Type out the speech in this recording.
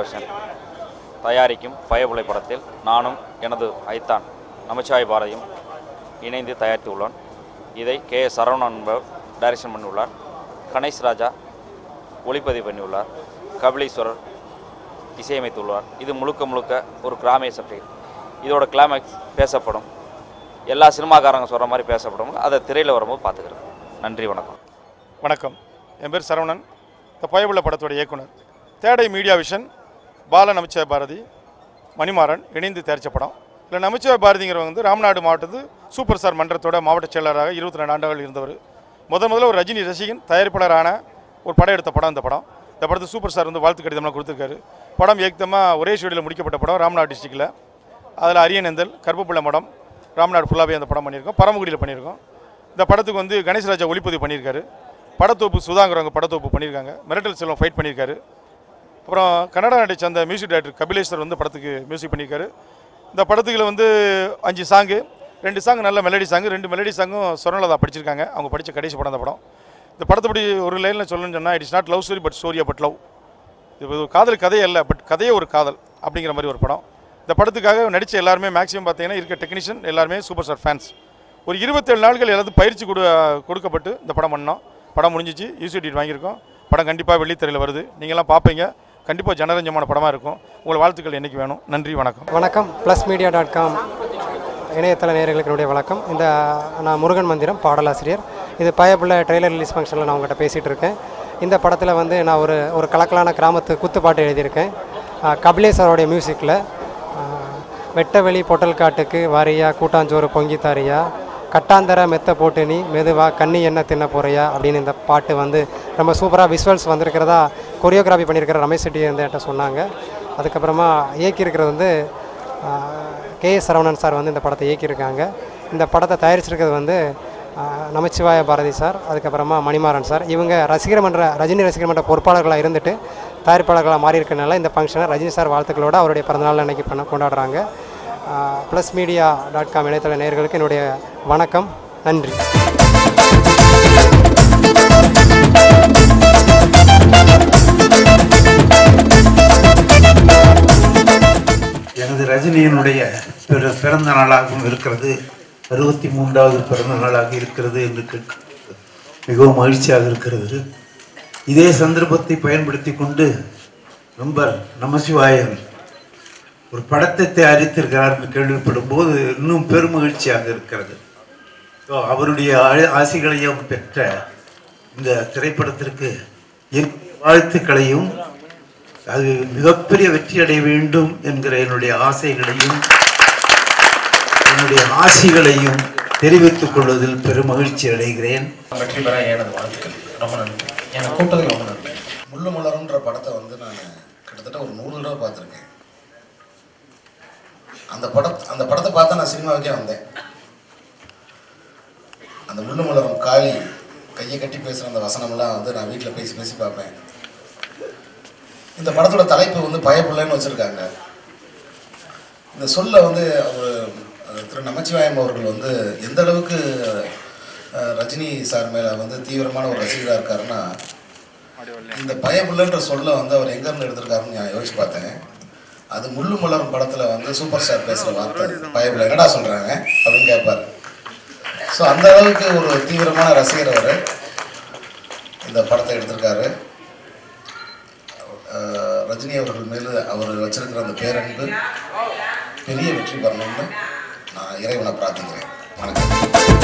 Vision தயாரிக்கும் பயபுலை படத்தில் நானும் எனது ஐத்தான் நமச்சிவாய பாரதியும் இணைந்து தயாரித்துள்ளோம். இதை கே.எஸ். சரவணன் என்பவர் டைரக்ஷன் பண்ணியுள்ளார். கணேஷ் ராஜா ஒளிப்பதிவு பண்ணியுள்ளார். கபிலீஸ்வரர் இசையமைத்துள்ளார். இது முழுக்க ஒரு கிராமிய சப்ஜெக்ட். இதோட கிளைமேக்ஸ் பேசப்படும். எல்லா சினிமாக்காரங்க சொல்கிற மாதிரி பேசப்படும். அதை திரையில் வரும்போது பார்த்துக்கிறேன். நன்றி, வணக்கம். வணக்கம். என் பேர் சரவணன். இந்த பயபுள்ள படத்தோட இயக்குனர். தேடை மீடியா விஷன், பால நமச்சிவாய பாரதி, மணிமாறன் இணைந்து தயாரித்த படம். இல்லை, நமச்சிவாய பாரதிங்கிறவங்க வந்து ராமநாடு மாவட்டத்து சூப்பர் ஸ்டார் மன்றத்தோட மாவட்ட செயலராக 22 ஆண்டுகள் இருந்தவர். முதல்ல ஒரு ரஜினி ரசிகன் தயாரிப்பாளரான ஒரு படம் எடுத்த படம் இந்த படம். இந்த படத்துக்கு சூப்பர் ஸ்டார் வந்து வாழ்த்து கடிதம்லாம் கொடுத்துருக்காரு. படம் ஏகத்தமாக ஒரே ஷெடியூலில் முடிக்கப்பட்ட படம். ராமநாடு டிஸ்ட்ரிக்டில் அதில் அரியநேந்தல், கருப்புப்புள்ள மடம், ராமநாடு ஃபுல்லாகவே அந்த படம் பண்ணியிருக்கோம். பரமக்குடியில் பண்ணியிருக்கோம். இந்த படத்துக்கு வந்து கணேஷ் ராஜா ஒளிப்பதிவு பண்ணியிருக்காரு. படத்தொப்பு சுதாங்கிறவங்க படத்தொப்பு பண்ணியிருக்காங்க. மிரட்டல் செல்வம் ஃபைட் பண்ணியிருக்காரு. அப்புறம் கன்னடா நாட்டை சேர்ந்த மியூசிக் டைரக்டர் கபிலேஸ்வர் வந்து படத்துக்கு மியூசிக் பண்ணியிருக்காரு. இந்த படத்துக்கு வந்து 5 சாங்கு, 2 சாங் நல்ல மெலடி சாங்கு, 2 மெலடி சாங்கும் சொர்ணலதா படிச்சிருக்காங்க. அவங்க படித்த கடைசி படம் இந்த படம். இந்த படத்தைப்படி ஒரு லைனில் சொல்லணும்னு சொன்னால், it is not love story but ஸ்டோரியா பட் லவ். இது ஒரு காதல் கதையே இல்லை, பட் கதையே ஒரு காதல் அப்படிங்கிற மாதிரி ஒரு படம். இந்த படத்துக்காக நடித்த எல்லாருமே மேக்ஸிமம் பார்த்தீங்கன்னா இருக்க டெக்னீஷியன் எல்லாருமே சூப்பர் ஸ்டார் ஃபேன்ஸ். ஒரு 27 நாட்கள் எல்லாத்தையும் பயிற்சி கொடுக்கப்பட்டு இந்த படம் பண்ணோம். படம் முடிஞ்சிச்சு, யூசிடி வாங்கியிருக்கோம். படம் கண்டிப்பாக வெள்ளித்திரையில் வருது. நீங்கள்லாம் பார்ப்பீங்க. கண்டிப்பாக ஜனரஞ்சமான படமாக இருக்கும். உங்கள் வாழ்த்துக்கள் என்றைக்கு வேணும். நன்றி, வணக்கம். வணக்கம். +media.com இணையதள நேயர்களுக்கு என்னுடைய வணக்கம். நான் முருகன் மந்திரம் பாடலாசிரியர். இது பயபுள்ள ட்ரெய்லர் ரிலீஸ் ஃபங்க்ஷனில் நான் உங்கள்கிட்ட பேசிகிட்டு இருக்கேன். இந்த படத்தில் வந்து நான் ஒரு கலக்கலான கிராமத்து குத்துப்பாட்டு எழுதியிருக்கேன். கபிலேஸ்வரோடைய மியூசிக்கில் வெட்டவெளி பொட்டல் காட்டுக்கு வாரியா, கூட்டாஞ்சோறு பொங்கி தாரியா, கட்டாந்தர மெத்த போட்டு நீ மெதுவா, கண்ணி என்ன தின்ன போறியா அப்படின்னு இந்த பாட்டு வந்து ரொம்ப சூப்பராக விசுவல்ஸ் வந்திருக்கிறதா கொரியோகிராஃபி பண்ணியிருக்கிற ரமேஷ் செட்டி வந்து என்கிட்ட சொன்னாங்க. அதுக்கப்புறமா இயக்கியிருக்கிறது வந்து கே.எஸ். சரவணன் சார் வந்து இந்த படத்தை இயக்கியிருக்காங்க. இந்த படத்தை தயாரிச்சிருக்கிறது வந்து நமச்சிவாய பாரதி சார், அதுக்கப்புறமா மணிமாறன் சார். இவங்க ரஜினி ரசிகர் மன்ற பொறுப்பாளர்களாக இருந்துட்டு தயாரிப்பாளர்களாக மாறி இருக்கனால இந்த ஃபங்க்ஷனை ரஜினி சார் வாழ்த்துக்களோடு அவருடைய பிறந்தநாள் அன்றைக்கி கொண்டாடுறாங்க. +media.com இணையதள நேயர்களுக்கு என்னுடைய வணக்கம். நன்றி. எனது ரஜினியினுடைய பிறந்த நாளாகவும் இருக்கிறது, 63வது பிறந்த நாளாக இருக்கிறது என்று மிகவும் மகிழ்ச்சியாக இருக்கிறது. இதே சந்தர்ப்பத்தை பயன்படுத்தி கொண்டு ரொம்ப நமசிவாயன் ஒரு படத்தை தயாரித்திருக்கிறார் என்று கேள்விப்படும் போது இன்னும் பெருமகிழ்ச்சியாக இருக்கிறது. அவருடைய ஆசைகளையும் பெற்ற இந்த திரைப்படத்திற்கு என் வாழ்த்துக்களையும், அது மிகப்பெரிய வெற்றி அடைய வேண்டும் என்கிற என்னுடைய ஆசைகளையும் என்னுடைய ஆசைகளையும் தெரிவித்துக் கொள்வதில் பெருமகிழ்ச்சி அடைகிறேன். வெற்றி பெற எனது வாழ்த்துக்கள். ரொம்ப நன்றி. எனக்கு கூப்பிட்டதுக்கு ரொம்ப நன்றி. முள்ளு மலருன்ற படத்தை வந்து நான் கிட்டத்தட்ட ஒரு 100 தடவை பார்த்துருக்கேன். அந்த படத்தை பார்த்தா நான் சினிமாவுக்கே வந்தேன். அந்த முள்ளு மலரும் காளி கையை கட்டி பேசுகிற அந்த வசனம்லாம் வந்து நான் வீட்டில் பேசி பார்ப்பேன். இந்த படத்தோட தலைப்பு வந்து பயப்புள்ளன்னு வச்சுருக்காங்க. இந்த சொல்ல வந்து திரு நமச்சிவாயம் அவர்கள் வந்து எந்த அளவுக்கு ரஜினி சார் மேலே வந்து தீவிரமான ஒரு ரசிகராக இருக்காருன்னா, இந்த பயப்புள்ளன்ற சொல்ல வந்து அவர் எங்கேருந்து எடுத்திருக்காருன்னு நான் யோசிச்சு பார்த்தேன். அது முள்ளு மலரும் படத்தில் வந்து சூப்பர் ஸ்டார் பேசுகிற வார்த்தை பயப்புள்ள என்னடா சொல்கிறாங்க அப்படின்னு கேட்பார். ஸோ அந்த அளவுக்கு ஒரு தீவிரமான ரசிகர் அவர் இந்த படத்தை எடுத்திருக்காரு. ரஜினி அவர்கள் மேலே அவர் வச்சிருக்கிற அந்த பேரன்பு பெரிய வெற்றி பெறணும்னு நான் இறைவனை பிரார்த்திக்கிறேன். வணக்கம்.